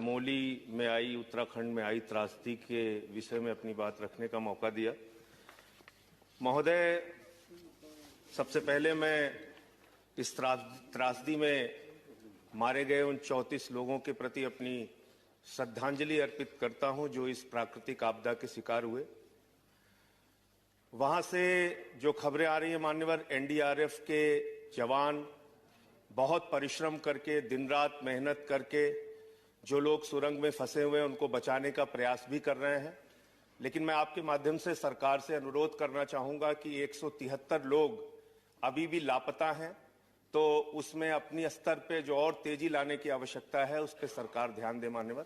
चमोली में आई, उत्तराखंड में आई त्रासदी के विषय में अपनी बात रखने का मौका दिया। महोदय, सबसे पहले मैं इस त्रासदी में मारे गए उन 34 लोगों के प्रति अपनी श्रद्धांजलि अर्पित करता हूं जो इस प्राकृतिक आपदा के शिकार हुए। वहां से जो खबरें आ रही हैं मान्यवर, एनडीआरएफ के जवान बहुत परिश्रम करके, दिन रात मेहनत करके जो लोग सुरंग में फंसे हुए हैं उनको बचाने का प्रयास भी कर रहे हैं। लेकिन मैं आपके माध्यम से सरकार से अनुरोध करना चाहूंगा कि 173 लोग अभी भी लापता हैं, तो उसमें अपनी स्तर पे जो और तेजी लाने की आवश्यकता है उस पर सरकार ध्यान दे मान्यवर।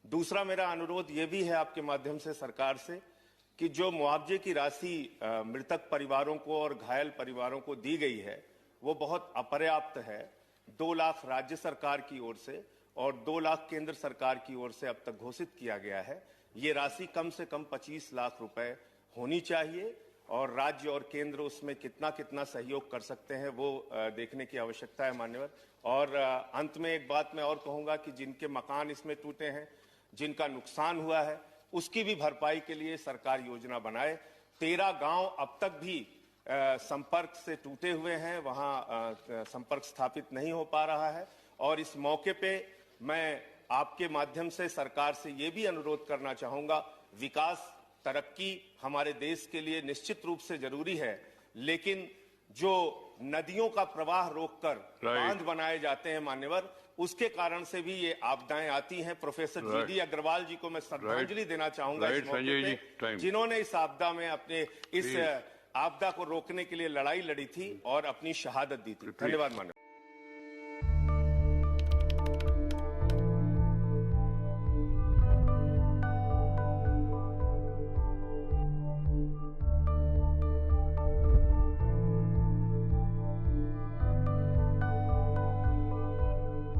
दूसरा मेरा अनुरोध ये भी है आपके माध्यम से सरकार से कि जो मुआवजे की राशि मृतक परिवारों को और घायल परिवारों को दी गई है वो बहुत अपर्याप्त है। 2 लाख राज्य सरकार की ओर से और 2 लाख केंद्र सरकार की ओर से अब तक घोषित किया गया है। ये राशि कम से कम 25 लाख रुपए होनी चाहिए और राज्य और केंद्र उसमें कितना कितना सहयोग कर सकते हैं वो देखने की आवश्यकता है मान्यवर। और अंत में एक बात मैं और कहूंगा कि जिनके मकान इसमें टूटे हैं, जिनका नुकसान हुआ है, उसकी भी भरपाई के लिए सरकार योजना बनाए। 13 गांव अब तक भी संपर्क से टूटे हुए हैं, वहां संपर्क स्थापित नहीं हो पा रहा है। और इस मौके पे मैं आपके माध्यम से सरकार से ये भी अनुरोध करना चाहूंगा, विकास तरक्की हमारे देश के लिए निश्चित रूप से जरूरी है, लेकिन जो नदियों का प्रवाह रोककर बांध बनाए जाते हैं मान्यवर, उसके कारण से भी ये आपदाएं आती हैं। प्रोफेसर जीडी अग्रवाल जी को मैं श्रद्धांजलि देना चाहूंगा इस मौके पे, जिन्होंने इस आपदा में अपने इस आपदा को रोकने के लिए लड़ाई लड़ी थी और अपनी शहादत दी थी। धन्यवाद मान्यवर।